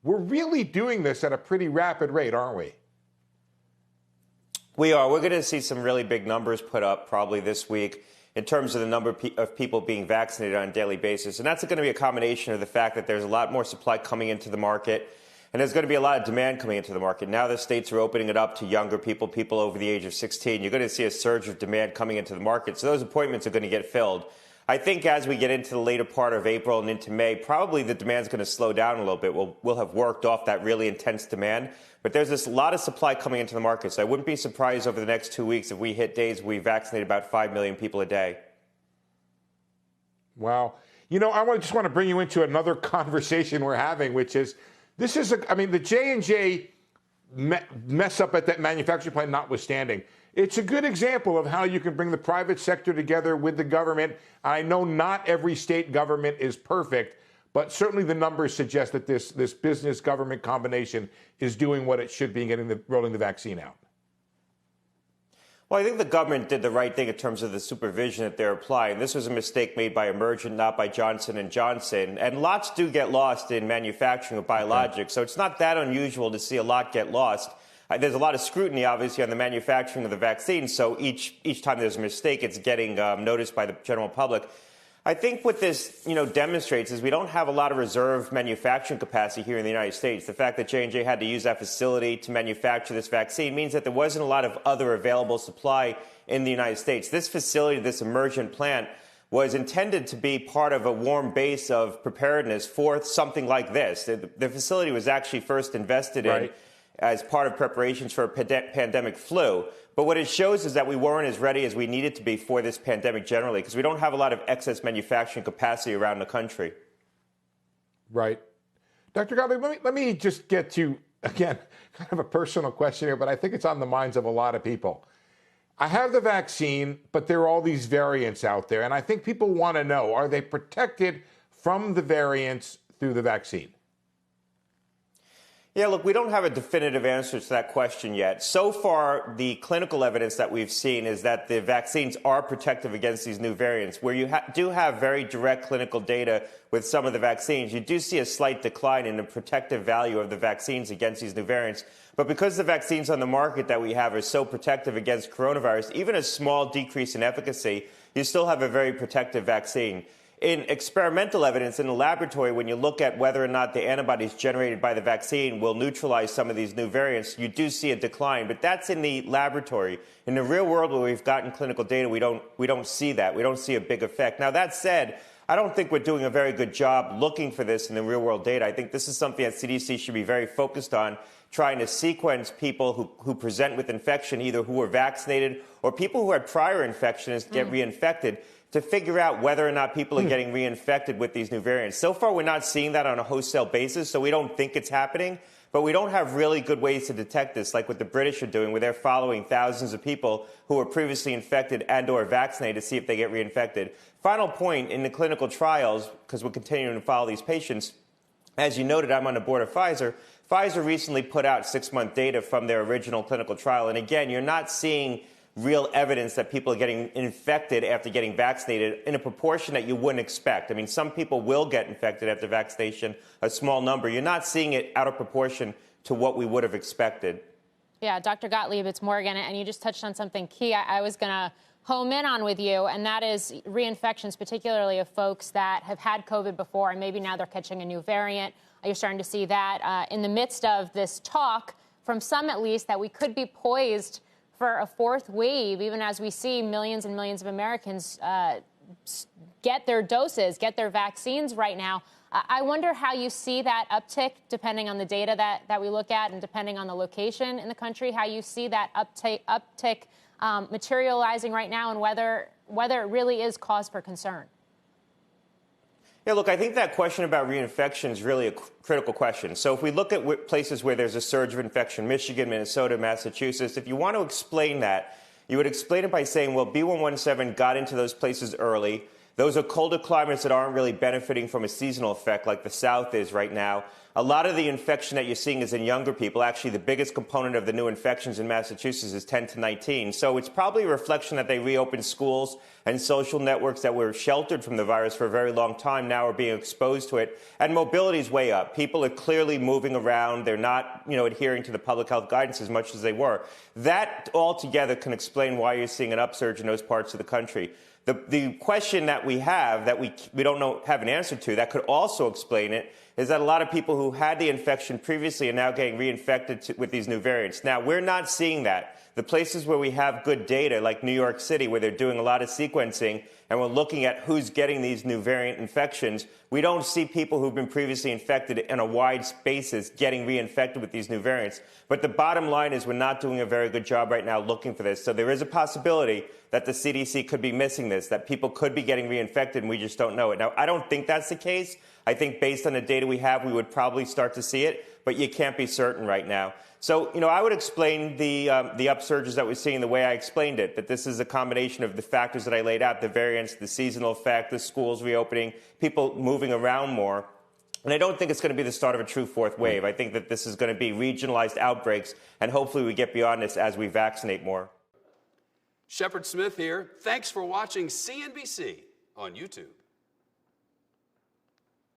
we're really doing this at a pretty rapid rate, aren't we? We are. We're going to see some really big numbers put up probably this week in terms of the number of people being vaccinated on a daily basis. And that's going to be a combination of the fact that there's a lot more supply coming into the market, and there's going to be a lot of demand coming into the market. Now the states are opening it up to younger people, people over the age of 16. You're going to see a surge of demand coming into the market. So those appointments are going to get filled. I think as we get into the later part of April and into May, probably the demand's going to slow down a little bit. We'll have worked off that really intense demand. But there's this lot of supply coming into the market. So I wouldn't be surprised over the next 2 weeks if we hit days we vaccinate about 5 million people a day. Wow. You know, I just want to bring you into another conversation we're having, which is, the J&J mess up at that manufacturing plant notwithstanding. It's a good example of how you can bring the private sector together with the government. I know not every state government is perfect, but certainly the numbers suggest that this business-government combination is doing what it should be in rolling the vaccine out. Well, I think the government did the right thing in terms of the supervision that they're applying. This was a mistake made by Emergent, not by Johnson & Johnson. And lots do get lost in manufacturing of biologics. Okay. So it's not that unusual to see a lot get lost. There's a lot of scrutiny, obviously, on the manufacturing of the vaccine. So each time there's a mistake, it's getting noticed by the general public. I think what this, demonstrates is we don't have a lot of reserve manufacturing capacity here in the United States. The fact that J&J had to use that facility to manufacture this vaccine means that there wasn't a lot of other available supply in the United States. This facility, this Emergent plant, was intended to be part of a warm base of preparedness for something like this. The facility was actually first invested in as part of preparations for a pandemic flu. But what it shows is that we weren't as ready as we needed to be for this pandemic generally, because we don't have a lot of excess manufacturing capacity around the country. Right. Dr. Gottlieb, let me just get to, again, kind of a personal question here, but I think it's on the minds of a lot of people. I have the vaccine, but there are all these variants out there, and I think people want to know, are they protected from the variants through the vaccine? Yeah, look, we don't have a definitive answer to that question yet. So far, the clinical evidence that we've seen is that the vaccines are protective against these new variants. Where you do have very direct clinical data with some of the vaccines, you do see a slight decline in the protective value of the vaccines against these new variants. But because the vaccines on the market that we have are so protective against coronavirus, even a small decrease in efficacy, you still have a very protective vaccine. In experimental evidence in the laboratory, when you look at whether or not the antibodies generated by the vaccine will neutralize some of these new variants, you do see a decline. But that's in the laboratory. In the real world, where we've gotten clinical data, we don't see that. We don't see a big effect. Now, that said, I don't think we're doing a very good job looking for this in the real world data. I think this is something that CDC should be very focused on, trying to sequence people who present with infection, either who were vaccinated or people who had prior infections get reinfected, to figure out whether or not people are getting reinfected with these new variants. So far, we're not seeing that on a wholesale basis, so we don't think it's happening. But we don't have really good ways to detect this, like what the British are doing, where they're following thousands of people who were previously infected and or vaccinated to see if they get reinfected. Final point, in the clinical trials, because we're continuing to follow these patients, as you noted, I'm on the board of Pfizer. Pfizer recently put out 6-month data from their original clinical trial. And again, you're not seeing real evidence that people are getting infected after getting vaccinated in a proportion that you wouldn't expect. I mean, some people will get infected after vaccination, a small number. You're not seeing it out of proportion to what we would have expected. Yeah, Dr. Gottlieb, it's Morgan, and you just touched on something key I was going to home in on with you, and that is reinfections, particularly of folks that have had COVID before, and maybe now they're catching a new variant. You're starting to see that in the midst of this talk, from some at least, that we could be poised for a fourth wave, even as we see millions and millions of Americans get their doses, get their vaccines right now. I wonder how you see that uptick, depending on the data that we look at and depending on the location in the country, how you see that uptick materializing right now, and whether it really is cause for concern. Yeah, look, I think that question about reinfection is really a critical question. So if we look at places where there's a surge of infection, Michigan, Minnesota, Massachusetts, if you want to explain that, you would explain it by saying, well, B117 got into those places early. Those are colder climates that aren't really benefiting from a seasonal effect like the South is right now. A lot of the infection that you're seeing is in younger people. Actually, the biggest component of the new infections in Massachusetts is 10 to 19. So it's probably a reflection that they reopened schools and social networks that were sheltered from the virus for a very long time now are being exposed to it. And mobility is way up. People are clearly moving around. They're not, adhering to the public health guidance as much as they were. That altogether can explain why you're seeing an upsurge in those parts of the country. The question that we have that we don't have an answer to that could also explain it is that a lot of people who had the infection previously are now getting reinfected with these new variants. Now, we're not seeing that. The places where we have good data, like New York City, where they're doing a lot of sequencing, and we're looking at who's getting these new variant infections, we don't see people who've been previously infected in a wide basis getting reinfected with these new variants. But the bottom line is we're not doing a very good job right now looking for this. So there is a possibility that the CDC could be missing this, that people could be getting reinfected and we just don't know it. Now, I don't think that's the case. I think based on the data we have, we would probably start to see it, but you can't be certain right now. So, I would explain the upsurges that we're seeing the way I explained it, that this is a combination of the factors that I laid out, the variants, the seasonal effect, the schools reopening, people moving around more. And I don't think it's going to be the start of a true fourth wave. I think that this is going to be regionalized outbreaks, and hopefully we get beyond this as we vaccinate more. Shepard Smith here. Thanks for watching CNBC on YouTube.